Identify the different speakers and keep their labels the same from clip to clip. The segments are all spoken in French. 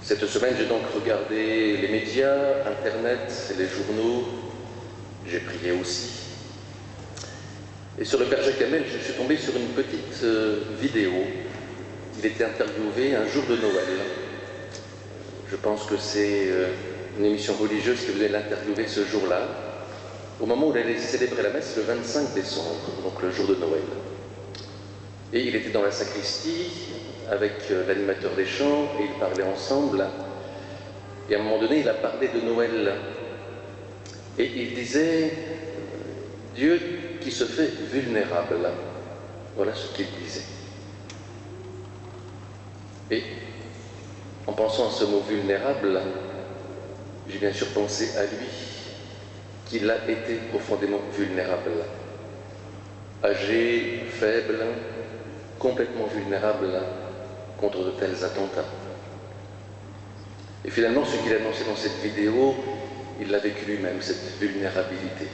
Speaker 1: Cette semaine, j'ai donc regardé les médias, Internet, les journaux, j'ai prié aussi. Et sur le Père Jacques Hamel, je suis tombé sur une petite vidéo. Il était interviewé un jour de Noël. Je pense que c'est une émission religieuse qui voulait l'interviewer ce jour-là, au moment où il allait célébrer la messe le 25 décembre, donc le jour de Noël. Et il était dans la sacristie avec l'animateur des chants, et ils parlaient ensemble. Et à un moment donné, il a parlé de Noël. Et il disait « Dieu qui se fait vulnérable ». Voilà ce qu'il disait. Et en pensant à ce mot « vulnérable », j'ai bien sûr pensé à lui, qu'il a été profondément vulnérable. Âgé, faible, complètement vulnérable contre de tels attentats. Et finalement, ce qu'il a annoncé dans cette vidéo, il l'a vécu lui-même, cette vulnérabilité.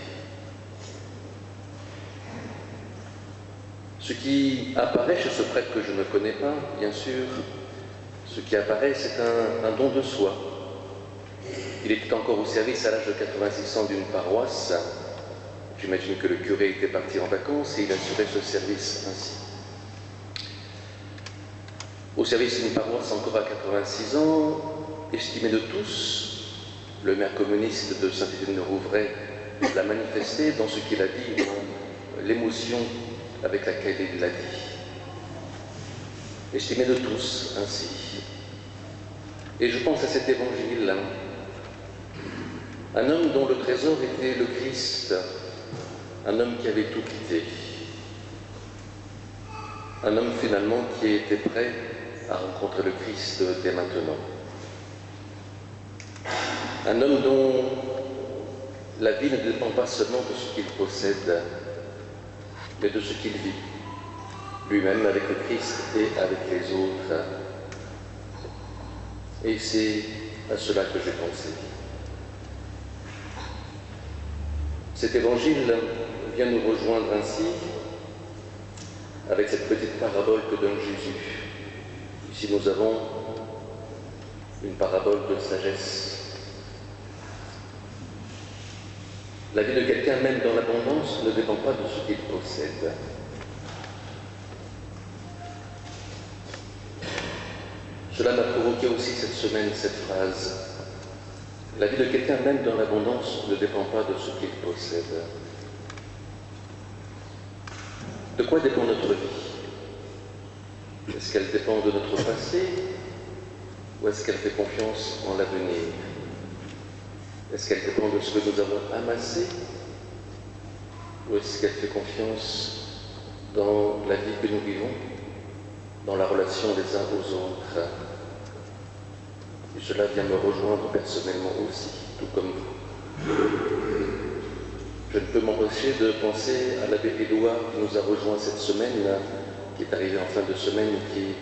Speaker 1: Ce qui apparaît chez ce prêtre que je ne connais pas, bien sûr, ce qui apparaît, c'est un don de soi. Il était encore au service à l'âge de 86 ans d'une paroisse. J'imagine que le curé était parti en vacances et il assurait ce service ainsi. Au service d'une paroisse encore à 86 ans, estimé de tous, le maire communiste de Saint-Étienne-de-Rouvray l'a manifesté dans ce qu'il a dit, dans l'émotion avec laquelle il l'a dit. Estimé de tous ainsi. Et je pense à cet évangile, un homme dont le trésor était le Christ, un homme qui avait tout quitté, un homme finalement qui était prêt à rencontrer le Christ dès maintenant. Un homme dont la vie ne dépend pas seulement de ce qu'il possède, mais de ce qu'il vit, lui-même avec le Christ et avec les autres. Et c'est à cela que j'ai pensé. Cet évangile vient nous rejoindre ainsi avec cette petite parabole que donne Jésus. Ici, nous avons une parabole de sagesse. La vie de quelqu'un, même dans l'abondance, ne dépend pas de ce qu'il possède. Cela m'a provoqué aussi cette semaine, cette phrase. La vie de quelqu'un, même dans l'abondance, ne dépend pas de ce qu'il possède. De quoi dépend notre vie? Est-ce qu'elle dépend de notre passé ou est-ce qu'elle fait confiance en l'avenir? Est-ce qu'elle dépend de ce que nous avons amassé ou est-ce qu'elle fait confiance dans la vie que nous vivons, dans la relation des uns aux autres? Et cela vient me rejoindre personnellement aussi, tout comme vous. Je ne peux m'empêcher de penser à l'abbé Édouard qui nous a rejoints cette semaine, qui est arrivé en fin de semaine, qui est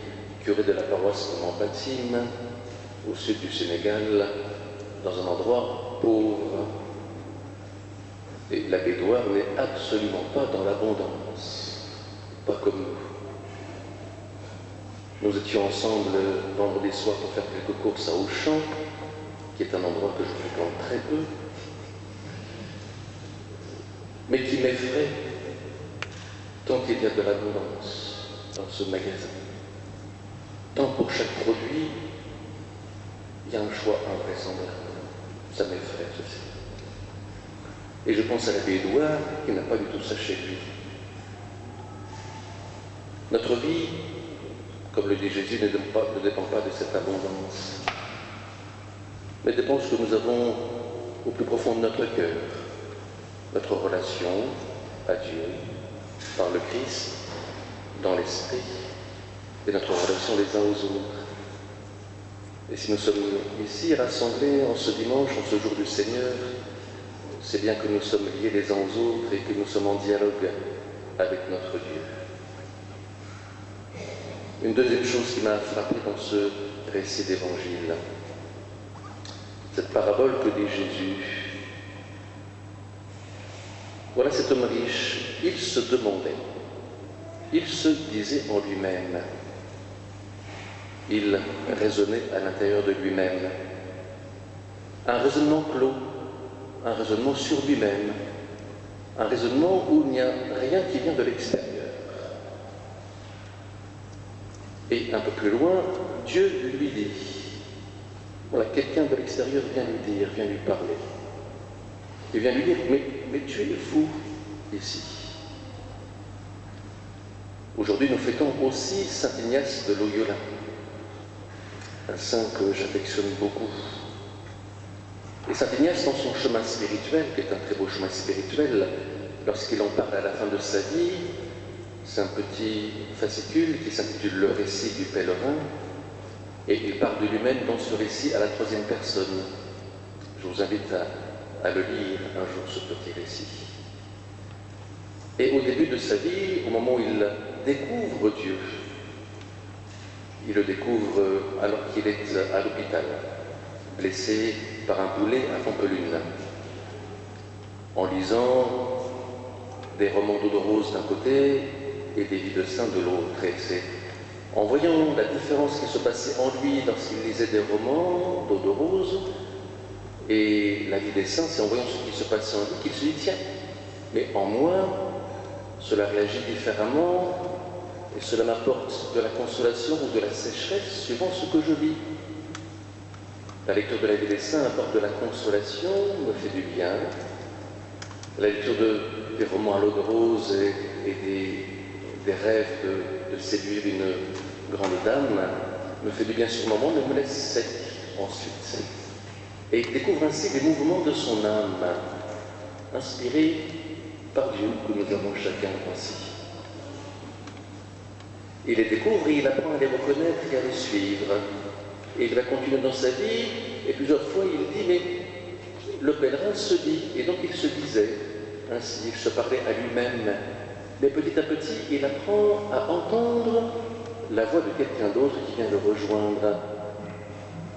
Speaker 1: curé de la paroisse de Mampatime, au sud du Sénégal, dans un endroit pauvre. Et l'abbé Édouard n'est absolument pas dans l'abondance, pas comme nous. Nous étions ensemble vendredi soir pour faire quelques courses à Auchan, qui est un endroit que je fréquente très peu, mais qui m'effraie tant qu'il y a de l'abondance dans ce magasin. Tant pour chaque produit, il y a un choix invraisemblable. Ça m'effraie, ceci. Et je pense à l'abbé Édouard, qui n'a pas du tout ça chez lui. Notre vie, comme le dit Jésus, ne dépend pas de cette abondance, mais dépend de ce que nous avons au plus profond de notre cœur, notre relation à Dieu, par le Christ, dans l'Esprit, et notre relation les uns aux autres. Et si nous sommes ici rassemblés en ce dimanche, en ce jour du Seigneur, c'est bien que nous sommes liés les uns aux autres et que nous sommes en dialogue avec notre Dieu. Une deuxième chose qui m'a frappé dans ce récit d'évangile, cette parabole que dit Jésus. Voilà cet homme riche, il se demandait, il se disait en lui-même, Il raisonnait à l'intérieur de lui-même. Un raisonnement clos, un raisonnement sur lui-même, un raisonnement où il n'y a rien qui vient de l'extérieur. Et un peu plus loin, Dieu lui dit, voilà, quelqu'un de l'extérieur vient lui dire, vient lui parler. Il vient lui dire, mais tu es fou ici. Aujourd'hui, nous fêtons aussi Saint Ignace de Loyola, un saint que j'affectionne beaucoup. Et Saint Ignace, dans son chemin spirituel, qui est un très beau chemin spirituel, lorsqu'il en parle à la fin de sa vie, c'est un petit fascicule qui s'intitule « Le récit du pèlerin », et il parle de lui-même dans ce récit à la 3e personne. Je vous invite à le lire un jour, ce petit récit. Et au début de sa vie, au moment où il découvre Dieu, il le découvre alors qu'il est à l'hôpital, blessé par un boulet à Pampelune, en lisant des romans d'eau de rose d'un côté et des vies de saints de l'autre. Et c'est en voyant la différence qui se passait en lui lorsqu'il lisait des romans d'eau de rose et la vie des saints, c'est en voyant ce qui se passait en lui qu'il se dit, tiens, mais en moi, cela réagit différemment et cela m'apporte de la consolation ou de la sécheresse suivant ce que je vis. La lecture de la vie des saints apporte de la consolation, me fait du bien. La lecture des romans à l'eau de rose et des rêves de séduire une grande dame me fait du bien sur le moment, mais me laisse sec ensuite. Et il découvre ainsi les mouvements de son âme, inspirés par Dieu, que nous avons chacun ainsi. Il les découvre et il apprend à les reconnaître et à les suivre. Et il va continuer dans sa vie, et plusieurs fois il dit, mais le pèlerin se dit, et donc il se disait, ainsi, il se parlait à lui-même. Mais petit à petit, il apprend à entendre la voix de quelqu'un d'autre qui vient le rejoindre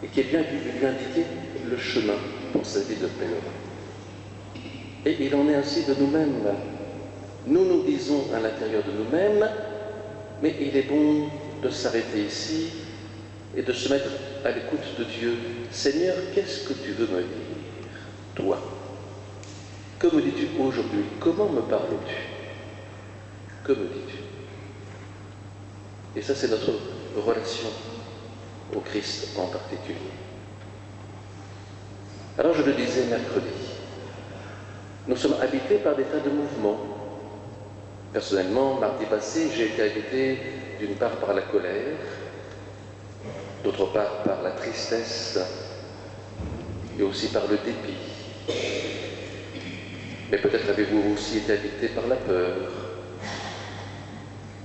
Speaker 1: et qui vient lui indiquer le chemin pour sa vie de pèlerin. Et il en est ainsi de nous-mêmes. Nous nous disons à l'intérieur de nous-mêmes, mais il est bon de s'arrêter ici et de se mettre à l'écoute de Dieu. Seigneur, qu'est-ce que tu veux me dire, toi? Que me dis-tu aujourd'hui? Comment me parles-tu? Que me dis-tu? Et ça, c'est notre relation au Christ en particulier. Alors, je le disais mercredi, nous sommes habités par des tas de mouvements. Personnellement, mardi passé, j'ai été habité d'une part par la colère, d'autre part par la tristesse et aussi par le dépit. Mais peut-être avez-vous aussi été habité par la peur.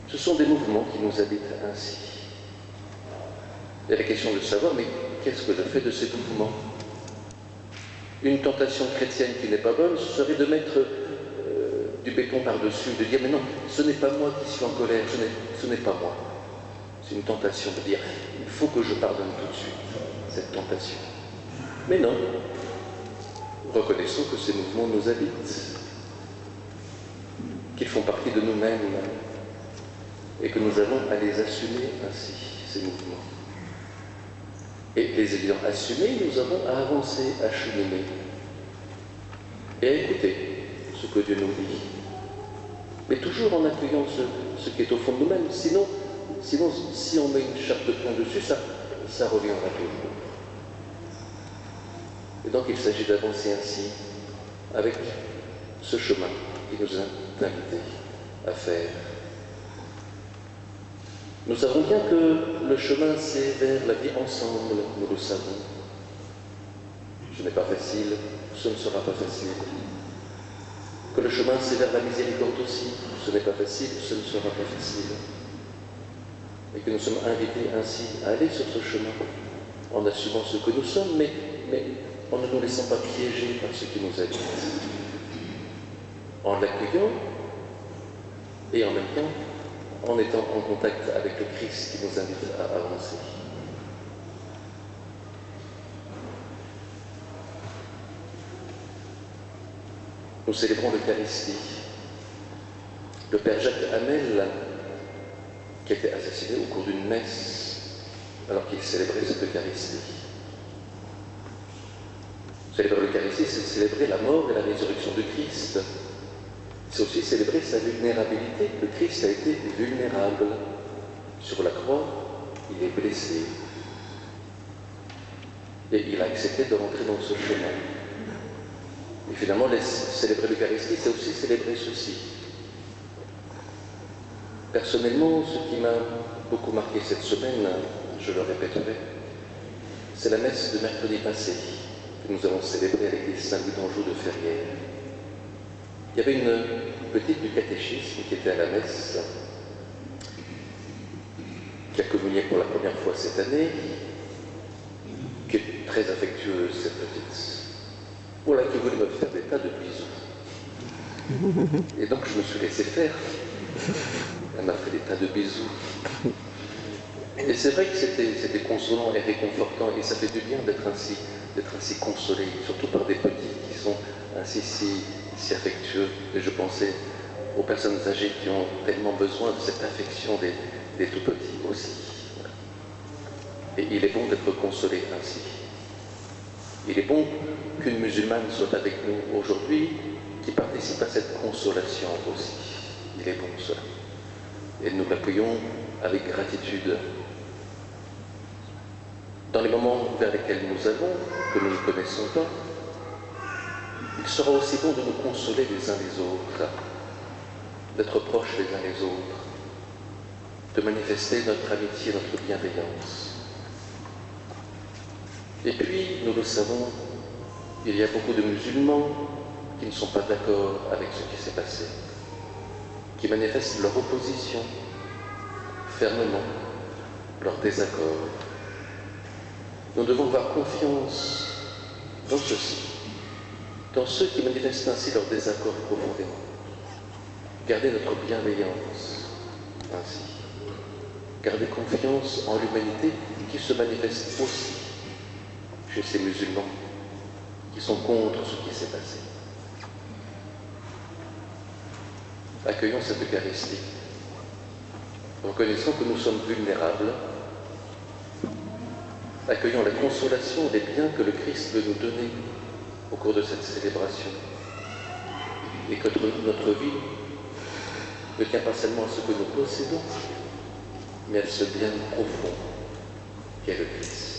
Speaker 1: Ce sont des mouvements qui nous habitent ainsi. Il y a la question de savoir, mais qu'est-ce que je fais de ces mouvements? Une tentation chrétienne qui n'est pas bonne, ce serait de mettre du béton par-dessus, de dire, mais non, ce n'est pas moi qui suis en colère, ce n'est pas moi. C'est une tentation de dire, il faut que je pardonne tout de suite, cette tentation. Mais non, reconnaissons que ces mouvements nous habitent, qu'ils font partie de nous-mêmes, et que nous avons à les assumer ainsi, ces mouvements. Et les ayant assumés, nous avons à avancer, à cheminer, et à écouter ce que Dieu nous dit. Mais toujours en accueillant ce qui est au fond de nous-mêmes, sinon, si on met une chape de plomb dessus, ça reviendra toujours. Et donc il s'agit d'avancer ainsi, avec ce chemin qui nous a invités à faire. Nous savons bien que le chemin, c'est vers la vie ensemble, nous le savons. Ce n'est pas facile, ce ne sera pas facile. Que le chemin, c'est vers la miséricorde aussi, ce n'est pas facile, ce ne sera pas facile. Et que nous sommes invités ainsi à aller sur ce chemin, en assumant ce que nous sommes, mais en ne nous laissant pas piéger par ce qui nous habite. En l'accueillant, et en même temps, en étant en contact avec le Christ qui nous invite à avancer. Nous célébrons l'Eucharistie. Le Père Jacques Hamel, qui a été assassiné au cours d'une messe alors qu'il célébrait cette Eucharistie. Célébrer l'Eucharistie, c'est célébrer la mort et la résurrection de Christ. C'est aussi célébrer sa vulnérabilité. Le Christ a été vulnérable. Sur la croix, il est blessé. Et il a accepté de rentrer dans ce chemin. Et finalement, célébrer l'Eucharistie, c'est aussi célébrer ceci. Personnellement, ce qui m'a beaucoup marqué cette semaine, je le répéterai, c'est la messe de mercredi passé que nous avons célébrée à l'église Saint-Louis d'Anjou de Ferrières. Il y avait une petite du catéchisme qui était à la messe, qui a communié pour la première fois cette année, qui est très affectueuse, cette petite. Voilà, qui voulait me faire des tas de bisous. Et donc je me suis laissé faire. Elle m'a fait des tas de bisous. Et c'est vrai que c'était consolant et réconfortant, et ça fait du bien d'être ainsi consolé, surtout par des petits qui sont ainsi si affectueux. Et je pensais aux personnes âgées qui ont tellement besoin de cette affection des tout petits aussi. Et il est bon d'être consolé ainsi. Il est bon qu'une musulmane soit avec nous aujourd'hui, qui participe à cette consolation aussi. Il est bon cela. Et nous l'accueillons avec gratitude. Dans les moments vers lesquels nous allons, que nous ne connaissons pas, il sera aussi bon de nous consoler les uns les autres, d'être proches les uns les autres, de manifester notre amitié, notre bienveillance. Et puis, nous le savons, il y a beaucoup de musulmans qui ne sont pas d'accord avec ce qui s'est passé, qui manifestent leur opposition fermement, leur désaccord. Nous devons avoir confiance dans ceux-ci, dans ceux qui manifestent ainsi leur désaccord profondément. Garder notre bienveillance ainsi. Garder confiance en l'humanité qui se manifeste aussi chez ces musulmans qui sont contre ce qui s'est passé. Accueillons cette Eucharistie, reconnaissant que nous sommes vulnérables. Accueillons la consolation des biens que le Christ veut nous donner au cours de cette célébration. Et que notre vie ne tient pas seulement à ce que nous possédons, mais à ce bien profond qu'est le Christ.